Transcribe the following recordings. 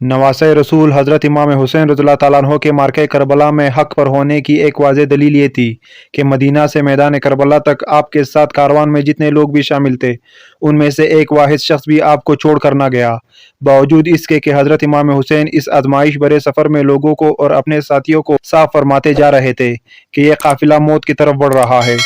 नवासे रसूल हज़रत इमाम हुसैन रज़ियल्लाहु ताला अन्हो के मार्के करबला में हक़ पर होने की एक वाज़ेह दलील ये थी कि मदीना से मैदान करबला तक आपके साथ कारवान में जितने लोग भी शामिल थे, उनमें से एक वाहिद शख्स भी आपको छोड़ कर ना गया। बावजूद इसके कि हज़रत इमाम हुसैन इस आजमाइश भरे सफ़र में लोगों को और अपने साथियों को साफ फरमाते जा रहे थे कि यह काफिला मौत की तरफ बढ़ रहा है।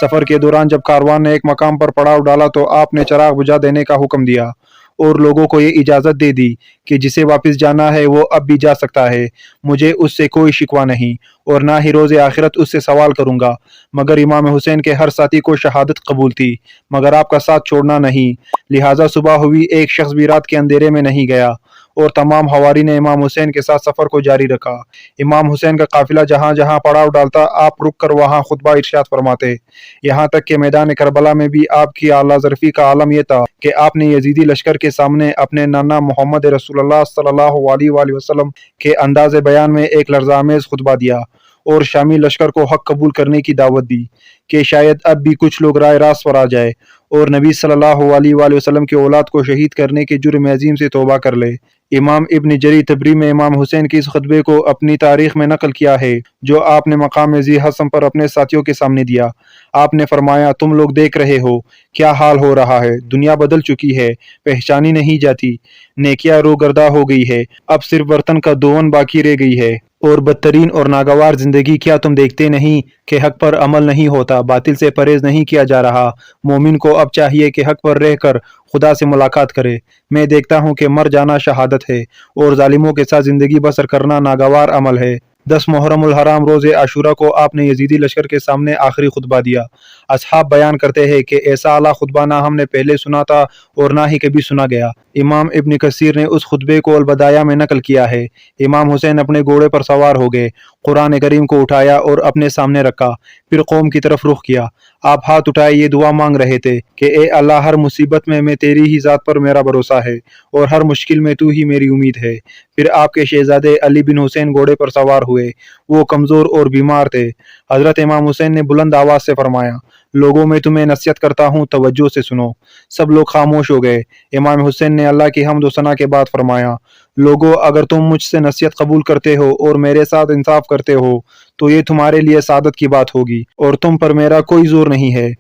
सफ़र के दौरान जब कारवान ने एक मकाम पर पड़ाव डाला तो आपने चराग बुझा देने का हुक्म दिया और लोगों को ये इजाज़त दे दी कि जिसे वापस जाना है वो अब भी जा सकता है। मुझे उससे कोई शिकवा नहीं और ना ही रोज़े आखिरत उससे सवाल करूँगा। मगर इमाम हुसैन के हर साथी को शहादत कबूल थी, मगर आपका साथ छोड़ना नहीं। लिहाजा सुबह हुई, एक शख्स भी रात के अंधेरे में नहीं गया और तमाम हवारी ने इमाम हुसैन के साथ सफ़र को जारी रखा। इमाम हुसैन का काफिला जहाँ जहाँ पड़ाव डालता, आप रुक कर वहाँ खुतबा इरशाद फरमाते। यहाँ तक कि मैदान करबला में भी आपकी आला ज़रफ़ी का आलम यह था कि आपने यजीदी लश्कर के सामने अपने नाना मोहम्मद रसूलुल्लाह सल्लल्लाहु अलैहि वसल्लम के अंदाज़ बयान में एक लर्ज़ामेज़ खुतबा दिया और शामी लश्कर को हक़ कबूल करने की दावत दी कि शायद अब भी कुछ लोग राय रास्त पर आ जाए और नबी सल्लल्लाहु अलैहि वसल्लम की औलाद को शहीद करने के जुर्म अज़ीम से तौबा कर ले। इमाम इब्न जरीर तबरी में इमाम हुसैन के इस खुतबे को अपनी तारीख में नकल किया है जो आपने मकाम ज़ी हसम पर अपने साथियों के सामने दिया। आपने फरमाया, तुम लोग देख रहे हो क्या हाल हो रहा है। दुनिया बदल चुकी है, पहचानी नहीं जाती। नेकियां रोगर्दा हो गई है, अब सिर्फ बर्तन का दोवन बाकी रह गई है। और बदतरीन और नागवार जिंदगी क्या तुम देखते नहीं कि हक पर अमल नहीं होता, बातिल से परहेज नहीं किया जा रहा। मोमिन को अब चाहिए कि हक पर रहकर खुदा से मुलाकात करे। मैं देखता हूँ कि मर जाना शहादत है और जालिमों के साथ जिंदगी बसर करना नागवार अमल है। 10 मुहर्रमुल हराम रोज़े आशूरा को आपने यजीदी लश्कर के सामने आखिरी खुतबा दिया। असहाब बयान करते हैं कि ऐसा आला खुतबा ना हमने पहले सुना था और ना ही कभी सुना गया। इमाम इब्न कसीर ने उस खुतबे को अल-बदाया में नकल किया है। इमाम हुसैन अपने घोड़े पर सवार हो गए, कुरान करीम को उठाया और अपने सामने रखा, फिर कौम की तरफ रुख किया। आप हाथ उठाए ये दुआ मांग रहे थे कि ए अल्लाह, हर मुसीबत में मैं तेरी ही ज़ात पर मेरा भरोसा है और हर मुश्किल में तू ही मेरी उम्मीद है। फिर आपके शहजादे अली बिन हुसैन घोड़े पर सवार हुए। वो कमज़ोर और बीमार थे। हज़रत इमाम हुसैन ने बुलंद आवाज़ से फरमाया, लोगों में तुम्हें नसीहत करता हूँ, तवज्जो से सुनो। सब लोग खामोश हो गए। इमाम हुसैन ने अल्लाह की हम्द व सना के बाद फरमाया, लोगों, अगर तुम मुझसे नसीहत कबूल करते हो और मेरे साथ इंसाफ करते हो तो ये तुम्हारे लिए सादत की बात होगी और तुम पर मेरा कोई जोर नहीं है।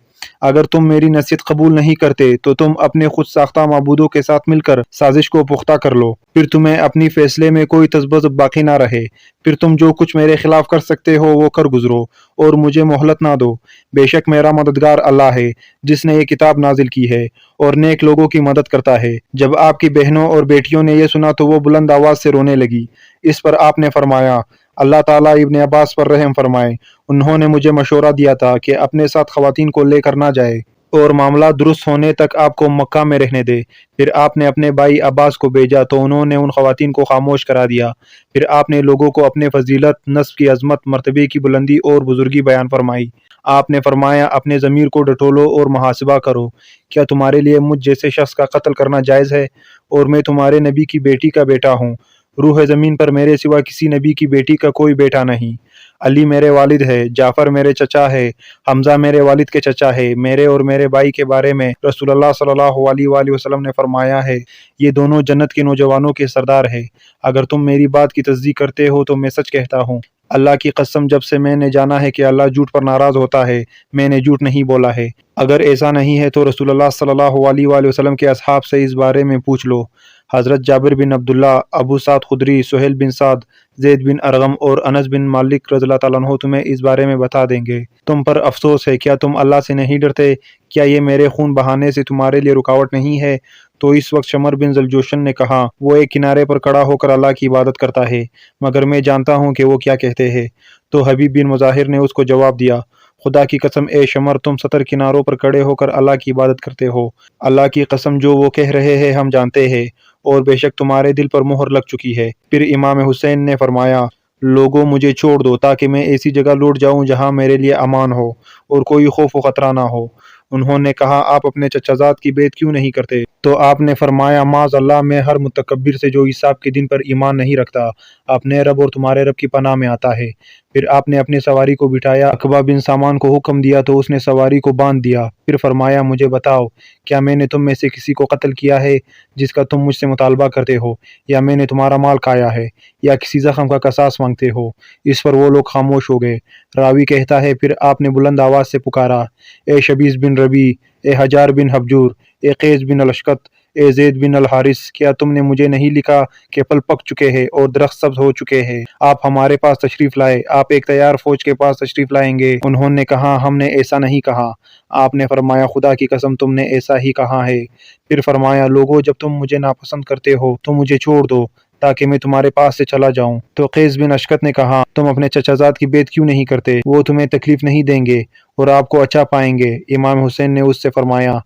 अगर तुम मेरी नसीहत कबूल नहीं करते तो तुम अपने खुद साख्ता माबूदों के साथ मिलकर साजिश को पुख्ता कर लो, फिर तुम्हें अपनी फैसले में कोई तज़ब्ज़ुब बाकी ना रहे। फिर तुम जो कुछ मेरे खिलाफ कर सकते हो वो कर गुजरो और मुझे मोहलत ना दो। बेशक मेरा मददगार अल्लाह है जिसने ये किताब नाजिल की है और नेक लोगों की मदद करता है। जब आपकी बहनों और बेटियों ने यह सुना तो वो बुलंद आवाज़ से रोने लगी। इस पर आपने फरमाया, अल्लाह ताला इब्न अब्बास पर रहम फरमाए। उन्होंने मुझे मशवरा दिया था कि अपने साथ ख़वातीन को लेकर ना जाए और मामला दुरुस्त होने तक आपको मक्का में रहने दे। फिर आपने अपने भाई अब्बास को भेजा तो उन्होंने उन ख़वातीन को खामोश करा दिया। फिर आपने लोगों को अपने फजीलत, नस्ब की अज़मत, मर्तबे की बुलंदी और बुजुर्गी बयान फरमाई। आपने फरमाया, अपने ज़मीर को डटोलो और मुहासिबा करो। क्या तुम्हारे लिए मुझ जैसे शख्स का कत्ल करना जायज़ है? और मैं तुम्हारे नबी की बेटी का बेटा हूँ। रूह ज़मीन पर मेरे सिवा किसी नबी की बेटी का कोई बेटा नहीं। अली मेरे वालिद है, जाफ़र मेरे चचा है, हमज़ा मेरे वालिद के चचा है। मेरे और मेरे भाई के बारे में रसूलुल्लाह सल्लल्लाहु अलैहि वसल्लम ने फरमाया है, ये दोनों जन्नत के नौजवानों के सरदार है। अगर तुम मेरी बात की तस्दीक करते हो तो मैं सच कहता हूँ। अल्लाह की कसम, जब से मैंने जाना है कि अल्लाह झूठ पर नाराज़ होता है, मैंने झूठ नहीं बोला है। अगर ऐसा नहीं है तो रसूलुल्लाह सल्लल्लाहु अलैहि वसल्लम के असहाब से इस बारे में पूछ लो। हज़रत जाबिर बिन अब्दुल्ला, अबू साद खुदरी, सुहेल बिन साद, ज़ैद बिन अरगम और अनस बिन मालिक रज़ियल्लाहु ताला अन्हु तुम्हें इस बारे में बता देंगे। तुम पर अफसोस है, क्या तुम अल्लाह से नहीं डरते? क्या ये मेरे खून बहाने से तुम्हारे लिए रुकावट नहीं है? तो इस वक्त शमर बिन ज़ुलजोशन ने कहा, वो एक किनारे पर खड़ा होकर अल्लाह की इबादत करता है, मगर मैं जानता हूँ कि वो क्या कहते हैं। तो हबीब बिन मुज़ाहिर ने उसको जवाब दिया, खुदा की कसम ए शमर, तुम 70 किनारों पर खड़े होकर अल्लाह की इबादत करते हो। अल्लाह की कसम, जो वो कह रहे हैं हम जानते हैं और बेशक तुम्हारे दिल पर मोहर लग चुकी है। फिर इमाम हुसैन ने फरमाया, लोगों, मुझे छोड़ दो ताकि मैं ऐसी जगह लौट जाऊं जहां मेरे लिए अमान हो और कोई खौफ व खतरा ना हो। उन्होंने कहा, आप अपने चचाजाद की बेत क्यों नहीं करते? तो आपने फरमाया, माज़ अल्लाह, मैं हर मुतकब्बिर से जो हिसाब के दिन पर ईमान नहीं रखता अपने रब और तुम्हारे रब की पनाह में आता है। फिर आपने अपनी सवारी को बिठाया, अकबा बिन सामान को हुक्म दिया तो उसने सवारी को बांध दिया। फिर फरमाया, मुझे बताओ, क्या मैंने तुम में से किसी को कत्ल किया है? جس کا تم مجھ سے مطالبہ کرتے ہو، یا میں نے تمہارا مال کھایا ہے، یا کسی زخم کا قصاص مانگتے ہو؟ اس پر وہ لوگ خاموش ہو گئے۔ راوی کہتا ہے پھر آپ نے بلند آواز سے پکارا، اے شبیز بن ربی، اے حجار بن حبجور، اے قیس بن الاشقط، اے زید بن الحارث، کیا تم نے مجھے نہیں لکھا کہ پھل پک چکے ہیں اور درخت سبز ہو چکے ہیں؟ آپ ہمارے پاس تشریف لائے، آپ ایک تیار فوج کے پاس تشریف لائیں گے۔ انہوں نے کہا ہم نے ایسا نہیں کہا۔ آپ نے فرمایا خدا کی قسم تم نے ایسا ہی کہا ہے۔ پھر فرمایا لوگو جب تم مجھے ناپسند کرتے ہو تو مجھے چھوڑ دو تاکہ میں تمہارے پاس سے چلا جاؤں۔ تو قیس بن اشکت نے کہا تم اپنے چچا زاد کی بیعت کیوں نہیں کرتے؟ وہ تمہیں تکلیف نہیں دیں گے اور آپ کو اچھا پائیں گے۔ امام حسین نے اس سے فرمایا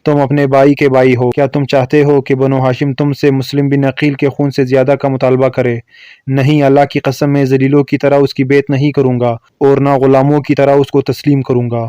تم اپنے بھائی کے بھائی ہو، کیا تم چاہتے ہو کہ بنو ہاشم تم سے مسلم بن عقیل کے خون سے زیادہ کا مطالبہ کرے؟ نہیں، اللہ کی قسم میں ذلیلوں کی طرح اس کی بیعت نہیں کروں گا اور نہ غلاموں کی طرح اس کو تسلیم کروں گا۔